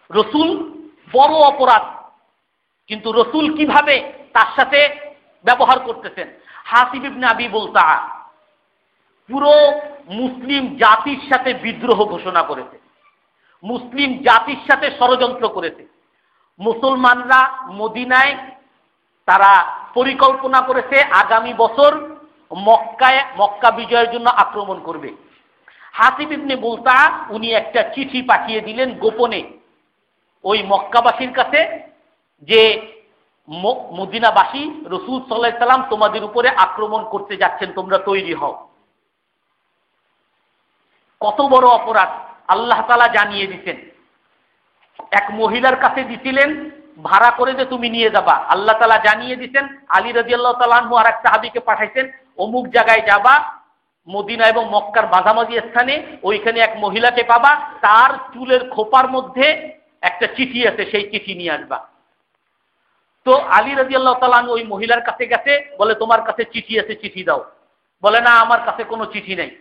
রসুল বড় অপরাধ, কিন্তু রসুল কিভাবে তার সাথে ব্যবহার করতেছেন। হাসিব ইবনে আবি বুলতাআ পুরো মুসলিম জাতির সাথে বিদ্রোহ ঘোষণা করেছে, মুসলিম জাতির সাথে ষড়যন্ত্র করেছে। মুসলমানরা মদিনায় তারা পরিকল্পনা করেছে আগামী বছর মক্কা বিজয়ের জন্য আক্রমণ করবে। হাসিব ইবনে বুলতাআ উনি একটা চিঠি পাঠিয়ে দিলেন গোপনে ওই মক্কাবাসীর কাছে, যে মদিনাবাসী রাসূল সাল্লাল্লাহু আলাইহি সাল্লাম তোমাদের উপরে আক্রমণ করতে যাচ্ছেন, তোমরা তৈরি হও। কত বড় অপরাধ আল্লাহ তাআলা জানিয়ে দিতেন। এক মহিলার কাছে দিছিলেন ভাড়া করে যে তুমি নিয়ে যাবা, আল্লাহ তাআলা জানিয়ে দিতেন। আলী রাদিয়াল্লাহু তাআলা আনহু আর এক সাহাবীকে পাঠাইছেন, অমুক জায়গায় যাবা, মদিনা এবং মক্কার মাঝামাঝি স্থানে, ওইখানে এক মহিলাকে পাবা, তার চুলের খোপার মধ্যে একটা চিঠি আছে, সেই চিঠি নিয়ে আসবা। তো আলী রাদিয়াল্লাহু তাআলা আনহু ওই মহিলার কাছে গেছে, বলে তোমার কাছে চিঠি আছে, চিঠি দাও। বলে না, আমার কাছে কোনো চিঠি নেই।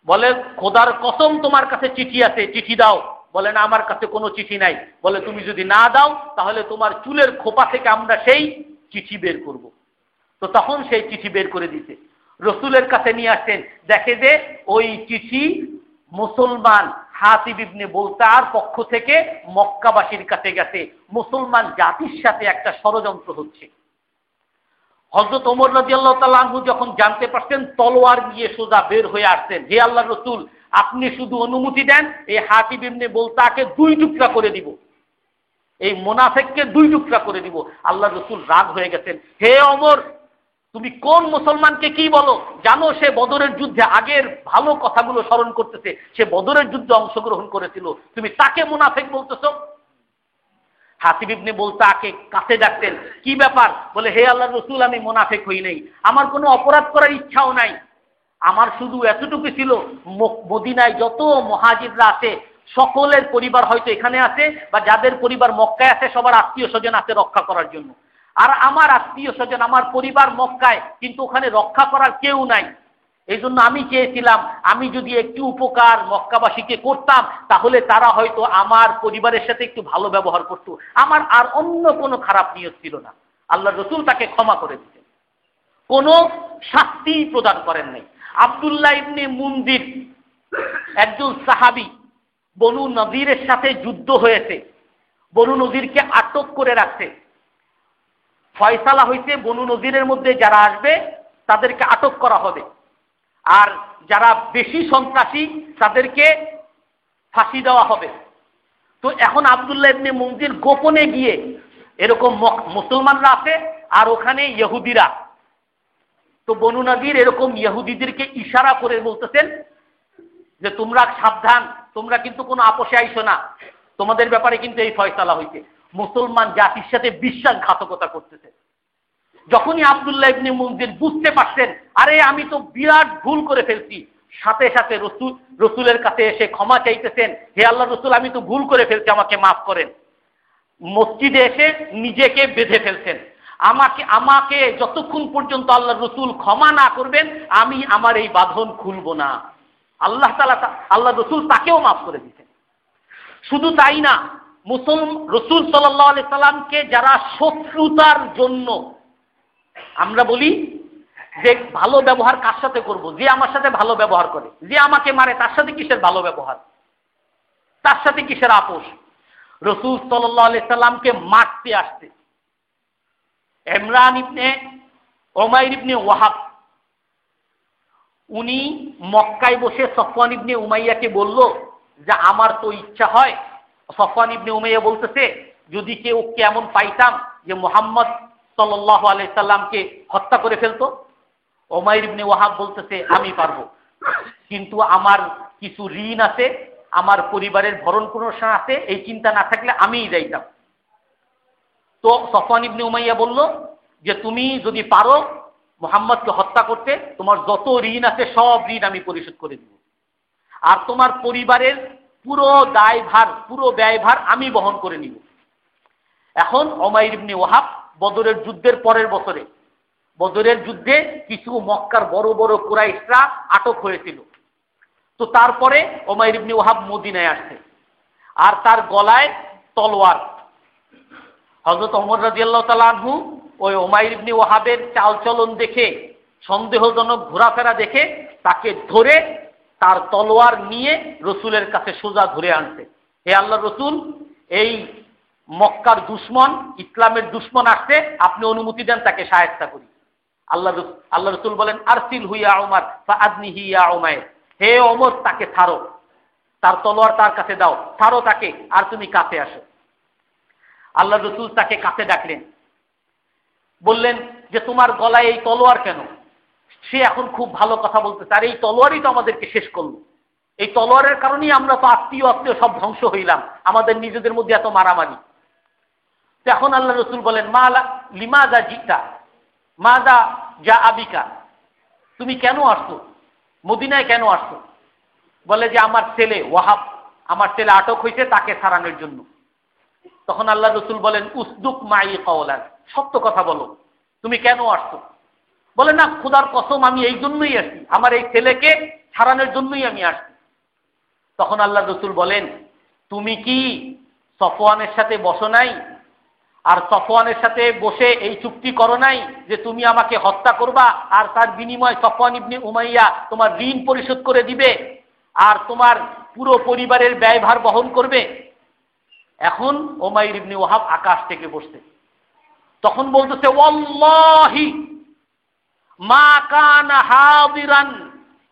বলে খোদার কসম তোমার কাছে চিঠি আছে, চিঠি দাও। বলে না, আমার কাছে কোনো চিঠি নাই। বলে তুমি যদি না দাও তাহলে তোমার চুলের খোপা থেকে আমরা সেই চিঠি বের করব। তো তখন সেই চিঠি বের করে দিতে রসুলের কাছে নিয়ে আসছেন, দেখে যে ওই চিঠি মুসলমান হাতিব ইবনে বুলতার পক্ষ থেকে মক্কাবাসীর কাছে গেছে। মুসলমান জাতির সাথে একটা ষড়যন্ত্র হচ্ছে। হযরত ওমর রাদিয়াল্লাহু তাআলা আনহু যখন জানতে পারছেন, তলোয়ার নিয়ে সোজা বের হয়ে আসছেন, হে আল্লাহর রাসূল, আপনি শুধু অনুমতি দেন, এই হাতিব ইবনে বুলতাকে 2 টুকরা করে দিব, এই মুনাফিককে 2 টুকরা করে দিব। আল্লাহর রাসূল রাগ হয়ে গেছেন, হে ওমর, তুমি কোন মুসলমানকে কি বলো? জানো সে বদরের যুদ্ধে, আগের ভালো কথাগুলো স্মরণ করতেছে, সে বদরের যুদ্ধে অংশগ্রহণ করেছিল, তুমি তাকে মুনাফিক বলতেছো? হাতিব ইবনে বুলতাকে কাছে ডাকতেন, কি ব্যাপার? বলে হে আল্লাহর রাসূল, আমি মুনাফিক হই নাই, আমার কোনো অপরাধ করার ইচ্ছাও নাই, আমার শুধু এতটুকু ছিল, মদিনায় যত মুহাজিররা আছে সকলের পরিবার হয়তো এখানে আছে, বা যাদের পরিবার মক্কায় আছে সবার আত্মীয় স্বজন আছে রক্ষা করার জন্য। আর আমার আত্মীয় স্বজন, আমার পরিবার মক্কায়, কিন্তু ওখানে রক্ষা করার কেউ নাই। এই জন্য আমি চেয়েছিলাম, আমি যদি একটু উপকার মক্কাবাসীকে করতাম তাহলে তারা হয়তো আমার পরিবারের সাথে একটু ভালো ব্যবহার করত। আমার আর অন্য কোনো খারাপ নিয়ত ছিল না। আল্লাহ রাসূল তাকে ক্ষমা করে দিতেন, কোনো শাস্তি প্রদান করেন নাই। আব্দুল্লাহ ইবনে মুনজির একজন সাহাবী, বনু নযীরের সাথে যুদ্ধ হয়েছে, বনু নযীরকে আটক করে রাখছে। ফয়সালা হইতে বনু নযীরের মধ্যে যারা আসবে তাদেরকে আটক করা হবে, আর যারা বেশি সন্ত্রাসী তাদেরকে ফাঁসি দেওয়া হবে। তো এখন আব্দুল্লাহ ইবনে মুনজির গোপনে গিয়ে, এরকম মুসলমানরা আছে আর ওখানে ইহুদিরা, তো বনু নযীর এরকম ইহুদিদেরকে ইশারা করে বলতেছেন যে তোমরা সাবধান, তোমরা কিন্তু কোনো আপোষে আইসো না, তোমাদের ব্যাপারে কিন্তু এই ফয়সালা হইছে। মুসলমান জাতির সাথে বিশ্বাসঘাতকতা করতেছে। যখনই আব্দুল্লাহ ইবনে মুনজির বুঝতে পারছেন, আরে আমি তো বিরাট ভুল করে ফেলছি, সাথে সাথে রসুলের কাছে এসে ক্ষমা চাইতেছেন, হে আল্লাহর রাসূল, আমি তো ভুল করে ফেলছি, আমাকে মাফ করেন। মসজিদে এসে নিজেকে বেঁধে ফেলছেন, আমাকে যতক্ষণ পর্যন্ত আল্লাহর রাসূল ক্ষমা না করবেন আমি আমার এই বাঁধন খুলব না। আল্লাহর রাসূল তাকেও মাফ করে দিতেন। শুধু তাই না, রাসূল সাল্লাল্লাহু আলাইহি সাল্লামকে যারা শত্রুতার জন্য, আমরা বলি যে ভালো ব্যবহার কার সাথে করব? যে আমার সাথে ভালো ব্যবহার করে, যে আমাকে মারে তার সাথে কিসের ভালো ব্যবহার, তার সাথে কিসের আপোষ? রাসূল সাল্লাল্লাহু আলাইহি সাল্লামকে মারতে আসছে ইমরান ইবনে উমাইর ইবনে ওয়াহাব, উনি মক্কায় বসে সফওয়ান ইবনে উমাইয়াকে বলল যে আমার তো ইচ্ছা হয়, সফওয়ান ইবনে উমাইয়া বলতেছে যদি কেউ কেমন পাইতাম যে মুহাম্মদ সাল্লাল্লাহু আলাইহি সাল্লামকে হত্যা করে ফেলতো। উমাইর ইবনে ওয়াহাব বলতেছে আমি পারবো, কিন্তু আমার কিছু ঋণ আছে, আমার পরিবারের ভরণ পোষণ আছে, এই চিন্তা না থাকলে আমিই যাইতাম। তো সফওয়ান ইবনে উমাইয়া বলল যে তুমি যদি পারো মুহাম্মদকে হত্যা করতে, তোমার যত ঋণ আছে সব ঋণ আমি পরিশোধ করে দিব, আর তোমার পরিবারের পুরো দায়ভার, পুরো ব্যয়ভার আমি বহন করে নিব। এখন উমাইর ইবনে ওয়াহাব বদরের যুদ্ধের পরের বছরে, বদরের যুদ্ধে কিছু মক্কার বড় বড় কুরাইশরা আটক হয়েছিল। তো তারপরে উমাইর ইবনে ওয়াহাব মদিনায় আসছে, আর তার গলায় তলোয়ার। হযরত ওমর রাদিয়াল্লাহু তাআলা আনহু ওই উমাইর ইবনে ওয়াহাবের চালচলন দেখে, সন্দেহজনক ঘোরাফেরা দেখে তাকে ধরে তার তলোয়ার নিয়ে রসুলের কাছে সোজা ধরে আনছে। হে আল্লাহর রাসূল, এই মক্কার দুশমন, ইসলামের দুশমন আসছে, আপনি অনুমতি দেন তাকে সাহায্য করি। আল্লাহ রাসূল বলেন আরসিল হুইয়া উমর ফাআদনিহি ইয়া উমাইর, হে ওমর তাকে ছাড়ো, তার তলোয়ার তার কাছে দাও, ছাড়ো তাকে, আর তুমি কাছে আসো। আল্লাহ রাসূল তাকে কাছে ডাকলেন, বললেন যে তোমার গলায় এই তলোয়ার কেন? সে এখন খুব ভালো কথা বলতেছে, আর এই তলোয়ারই তো আমাদেরকে শেষ করলো, এই তলোয়ারের কারণেই আমরা তো আত্মীয় সব ধ্বংস হইলাম, আমাদের নিজেদের মধ্যে এত মারামারি। এখন আল্লাহ রাসূল বলেন লিমাযা জিতা মাযা যা আবিকা, তুমি কেন আসছো, মদিনায় কেন আসছো? বলে যে আমার ছেলে ওয়াহাব, আমার ছেলে আটক হয়েছে, তাকে ছাড়ানোর জন্য। তখন আল্লাহ রাসূল বলেন উসদুক মাই কওলান সত্য কথা বলো, তুমি কেন আসছো? বলে, না, খোদার কসম আমি এই জন্যই আসছি, আমার এই ছেলেকে ছাড়ানোর জন্যই আমি আসছি। তখন আল্লাহ রসুল বলেন, তুমি কি সফওয়ানের সাথে বসো নাই? আর সফওয়ানের সাথে বসে এই চুক্তি করো নাই যে তুমি আমাকে হত্যা করবা, আর তার বিনিময়ে সফওয়ান ইবনে উমাইয়া তোমার ঋণ পরিশোধ করে দিবে আর তোমার পুরো পরিবারের ব্যয়ভার বহন করবে? এখন উমাইর ইবনে ওয়াহাব আকাশ থেকে বসছে, তখন বলতেছে, ওয়াল্লাহি মা কানা হাদিরান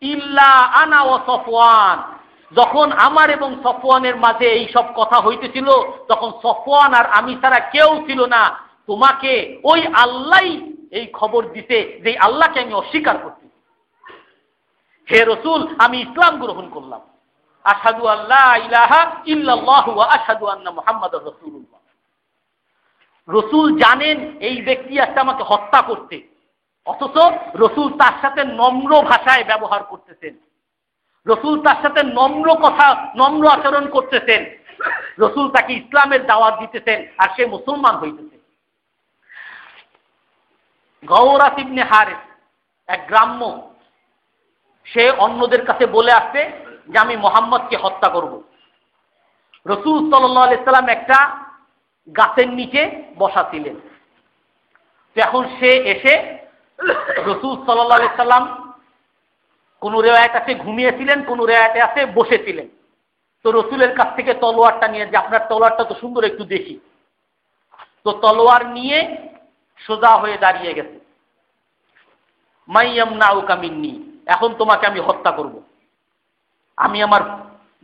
ইল্লা আনা ওয়া সফওয়ান। যখন আমার এবং সফওয়ানের মাঝে এই সব কথা হইতেছিল, তখন সফওয়ান আর আমি ছাড়া কেউ ছিল না। তোমাকে ওই আল্লাহই এই খবর দিতে যে আল্লাহকে আমি অস্বীকার করছি। হে রসুল, আমি ইসলাম গ্রহণ করলাম। আশহাদু আল্লা ইলাহা ইল্লাল্লাহু ওয়া আশহাদু আন্না মুহাম্মাদুর রাসূলুল্লাহ। রসুল জানেন এই ব্যক্তি আসছে আমাকে হত্যা করতে, অথচ রসুল তার সাথে নম্র ভাষায় ব্যবহার করতেছেন, রসুল তার সাথে নম্র কথা, নম্র আচরণ করতেছেন, রসুল তাকে ইসলামের দাওয়াত দিতেছেন, আর সে মুসলমান হইতেছে। গওরাস ইবনে হারিস, এক গ্রাম্য, সে অন্যদের কাছে বলে আসছে যে আমি মুহাম্মদকে হত্যা করব। রসুল সাল্লাল্লাহু আলাইহি সাল্লাম একটা গাছের নিচে বসা ছিলেন। তো এখন সে এসে রসুল সাল্লাল্লাহু আলাইহি সাল্লাম, কোন রেওয়ায়েত আছে ঘুমিয়েছিলেন, কোন রেওয়ায়েতে আছে বসেছিলেন। তো রসুলের কাছ থেকে তলোয়ারটা নিয়ে, যে আপনার তলোয়ারটা তো সুন্দর, একটু দেখি। তো তলোয়ার নিয়ে সোজা হয়ে দাঁড়িয়ে গেছে। মাইয়ামনাউকা মিন্নি, এখন তোমাকে আমি হত্যা করব। আমি আমার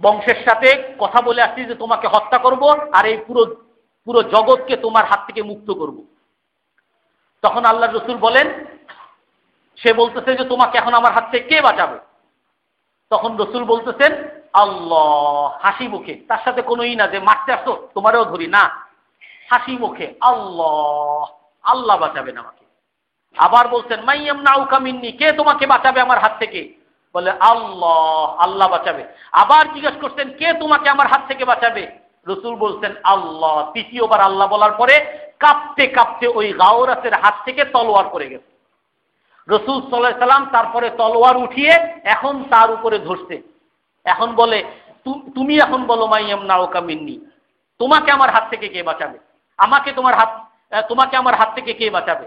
বংশের সাথে কথা বলে আসছি যে তোমাকে হত্যা করব, আর এই পুরো জগৎকে তোমার হাত থেকে মুক্ত করব। তখন আল্লাহ রসুল বলেন, সে বলতেছে যে তোমাকে এখন আমার হাত থেকে কে বাঁচাবে? তখন রসুল বলতেছেন আল্লাহ, হাসি মুখে, তার সাথে কোনোই না যে মারতে আসো তোমারও ধরি না, হাসি মুখে, আল্লাহ, আল্লাহ বাঁচাবেন আমাকে। আবার বলছেন মাইয়ামনাউকা মিন্নি, কে তোমাকে বাঁচাবে আমার হাত থেকে? বলে আল্লাহ, আল্লাহ বাঁচাবে। আবার জিজ্ঞেস করছেন কে তোমাকে আমার হাত থেকে বাঁচাবে? রসুল বলছেন আল্লাহ। তৃতীয়বার আল্লাহ বলার পরে কাঁপতে কাঁপতে ওই গাওরাসের হাত থেকে তলোয়ার পড়ে গেছে। রসুল সাল্লাল্লাহু আলাইহি সাল্লাম তারপরে তলোয়ার উঠিয়ে এখন তার উপরে ধরছে। এখন বলে, তুমি এখন বলো মাইয়ামনাউকা মিন্নি, তোমাকে আমার হাত থেকে কে বাঁচাবে? তোমাকে আমার হাত থেকে কে বাঁচাবে?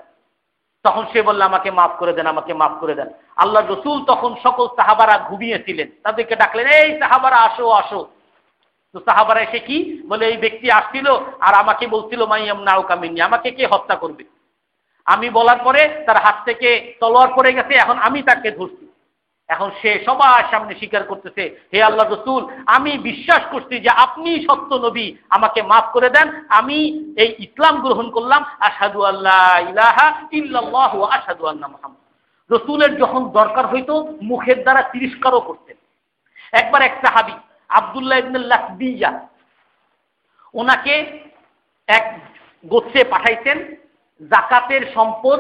তখন সে বলল, আমাকে মাফ করে দেন, আমাকে মাফ করে দেন। আল্লাহ রসুল তখন সকল সাহাবারা ঘুমিয়েছিলেন, তাদেরকে ডাকলেন, এই সাহাবারা আসো আসো। তো সাহাবারা এসে কি বলে, এই ব্যক্তি আসছিল আর আমাকে বলছিল মাইয়ামনাউকা মিন্নি, আমাকে কে হত্যা করবে? আমি বলার পরে তার হাত থেকে তলোয়ার পড়ে গেছে, এখন আমি তাকে ধরছি। এখন সে সবার সামনে স্বীকার করতেছে, হে আল্লাহ রসুল, আমি বিশ্বাস করছি যে আপনি সত্য নবী, আমাকে মাফ করে দেন, আমি এই ইসলাম গ্রহণ করলাম। আশহাদু আল্লা ইলাহা ইল্লাল্লাহু ওয়া আশহাদু আন্না মুহাম্মাদ। রসুলের যখন দরকার হইতো মুখের দ্বারা তিরস্কারও করতেন। একবার এক সাহাবী আব্দুল্লাহ ইবনে লাকবিয়া, ওনাকে এক গোত্রে পাঠাইছেন যাকাতের সম্পদ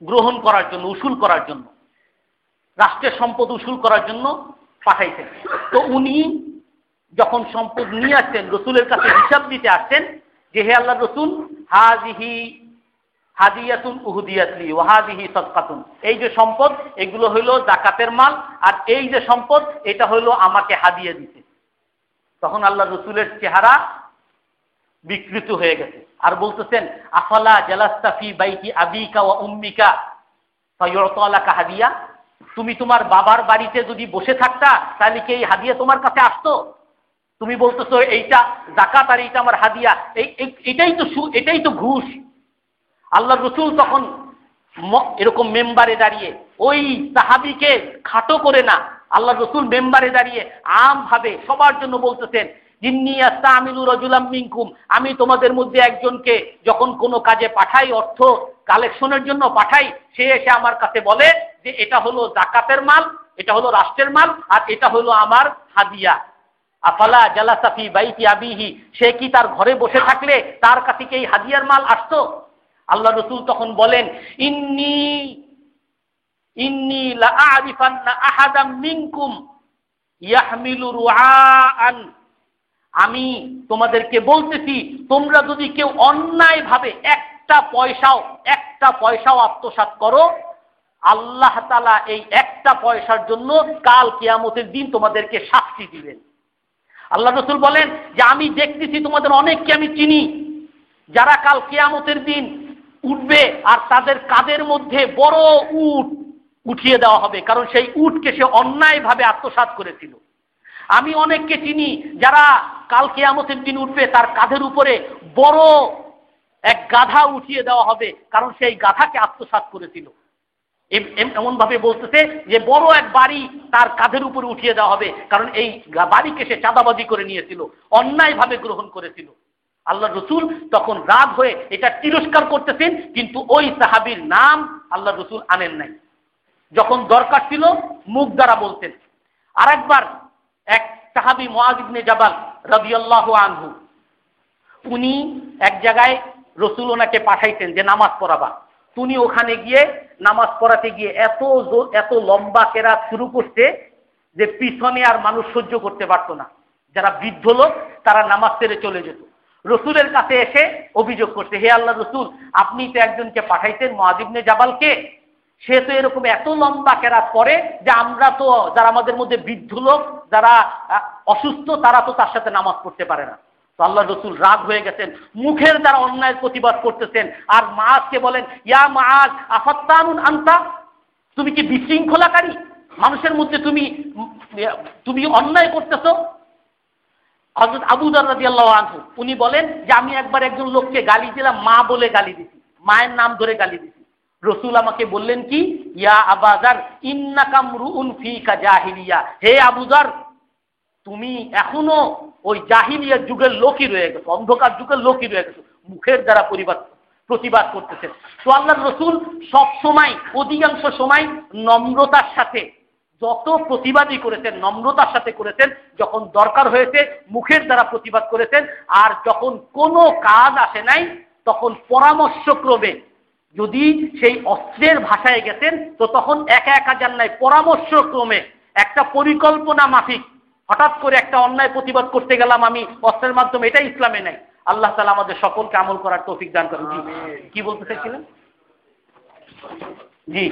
গ্রহণ করার জন্য, উসুল করার জন্য, রাষ্ট্রের সম্পদ উসুল করার জন্য পাঠাইছেন। তো উনি যখন সম্পদ নিয়ে আসছেন, রসুলের কাছে হিসাব দিতে আসছেন যে হে আল্লাহ রসুল, হাযিহি হাদিয়াতুন উহদিয়াত লি ওয়া হাযিহি সাদকাতুন, এই যে সম্পদ এগুলো হইল যাকাতের মাল, আর এই যে সম্পদ এটা হইল আমাকে হাদিয়া দিতে। তখন আল্লাহ রসুলের চেহারা বিকৃত হয়ে গেছে, আর বলতেছেন, আফালা জালাস্তা ফি বাইতি আবিকা ওয়া উম্মিকা ফায়ুতা লাকা হাদিয়া, তুমি তোমার বাবার বাড়িতে যদি বসে থাকতা তাহলে কি এই হাদিয়া তোমার কাছে আসতো? তুমি বলতেছো এইটা যাকাত আর এইটা আমার হাদিয়া, এটাই তো ঘুষ। আল্লাহ রসুল তখন এরকম মেম্বারে দাঁড়িয়ে ওই সাহাবীকে খাটো করে না, আল্লাহ রসুল মেম্বারে দাঁড়িয়ে আমভাবে সবার জন্য বলতেছেন, ইন্নী আস্তামিলু রাজুলাম মিনকুম, আমি তোমাদের মধ্যে একজনকে যখন কোনো কাজে পাঠাই, অর্থ কালেকশনের জন্য পাঠাই, সে এসে আমার কাছে বলে যে এটা হলো যাকাতের মাল, এটা হলো রাষ্ট্রের মাল, আর এটা হলো আমার হাদিয়া। আফালা জালাসা ফি বাইতি আবিহি, সে কি তার ঘরে বসে থাকলে তার কাছে কি এই হাদিয়ার মাল আসতো? আল্লাহ রসুল তখন বলেন, ইন্নী লা আরিফান্না আহাদাম মিনকুম ইয়াহমিলু রুআআন আমি তোমাদেরকে বলতেছি, তোমরা যদি কেউ অন্যায়ভাবে একটা পয়সাও আত্মসাৎ করো, আল্লাহ তাআলা এই একটা পয়সার জন্য কাল কিয়ামতের দিন তোমাদেরকে শাস্তি দিবেন। আল্লাহ রাসূল বলেন যে আমি দেখতেছি তোমাদের অনেককে আমি চিনি, যারা কাল কিয়ামতের দিন উঠবে আর তাদের কাঁধের মধ্যে বড় উট উঠিয়ে দেওয়া হবে, কারণ সেই উটকে সে অন্যায়ভাবে আত্মসাৎ করেছিল। আমি অনেককে চিনি যারা কাল কিয়ামতের দিন উঠবে, তার কাঁধের উপরে বড় এক গাধা উঠিয়ে দেওয়া হবে, কারণ সেই গাধাকে আত্মসাৎ করেছিল। এমন ভাবে বলতেছে যে বড় এক বাড়ি তার কাঁধের উপরে উঠিয়ে দেওয়া হবে, কারণ এই বাড়িকে সে চাঁদাবাজি করে নিয়েছিল, অন্যায়ভাবে গ্রহণ করেছিল। আল্লাহ রসুল তখন রাগ হয়ে এটা তিরস্কার করতেছেন, কিন্তু ওই সাহাবীর নাম আল্লাহ রসুল আনেন নাই। যখন দরকার ছিল মুখ দ্বারা বলতেন। আরেকবার এক সাহাবী মুআয ইবনে জাবাল রাদিয়াল্লাহু আনহু, উনি এক জায়গায় রসুল ওনাকে পাঠাইতেন যে নামাজ পড়াবা। উনি ওখানে গিয়ে নামাজ পড়াতে গিয়ে এত লম্বা কেরাত শুরু করতে যে পিছনে আর মানুষ সহ্য করতে পারতো না। যারা বৃদ্ধ লোক তারা নামাজ ছেড়ে চলে যেত। রসুলের কাছে এসে অভিযোগ করছে, হে আল্লাহ রসুল, আপনি তো একজনকে পাঠাইতেন মুআয ইবনে জাবালকে, সে তো এরকম এত লম্বা কেরাত পড়ে যে আমরা তো, যারা আমাদের মধ্যে বৃদ্ধ লোক, যারা অসুস্থ, তারা তো তার সাথে নামাজ পড়তে পারে না। তো আল্লাহ রসুল রাগ হয়ে গেছেন, মুখের দ্বারা অন্যায়ের প্রতিবাদ করতেছেন, আর মুআযকে বলেন, ইয়া মুআয আফাত্তানুন আনতা, তুমি কি বিশৃঙ্খলাকারী? মানুষের মধ্যে তুমি অন্যায় করতেছো। হযরত আবু যর রাদিয়াল্লাহু আনহু উনি বলেন যে আমি একবার একজন লোককে গালি দিলাম, মা বলে গালি দিছি, মায়ের নাম ধরে গালি দিছি। রসুল আমাকে বললেন কি, ইয়া আবা যর ইন্নাকা মরউন ফিকা জাহিলিয়া, হে আবু যর, তুমি এখনো ওই জাহিলিয়ার যুগের লোকই রয়ে গেছো, অন্ধকার যুগের লোকই রয়ে গেছো, মুখের দ্বারা প্রতিবাদ করতেছেন। তো আল্লাহর রসুল সব সময়, অধিকাংশ সময় নম্রতার সাথে যত প্রতিবাদই করেছেন, নম্রতার সাথে করেছেন। যখন দরকার হয়েছে মুখের দ্বারা প্রতিবাদ করেছেন, আর যখন কোনো কাজ আসে নাই তখন পরামর্শক্রমে, যদি সেই অস্ত্রের ভাষায় গেছেন তো তখন একা একা যান নাই, পরামর্শক্রমে একটা পরিকল্পনা মাফিক হঠাৎ করে একটা অন্যায় প্রতিবাদ করতে গেলাম আমি অস্ত্রের মাধ্যমে, এটা ইসলামে নাই। আল্লাহ তাআলা আমাদের সকলকে আমল করার তৌফিক দান করেন। কি বলতে চাইছিলেন? জি।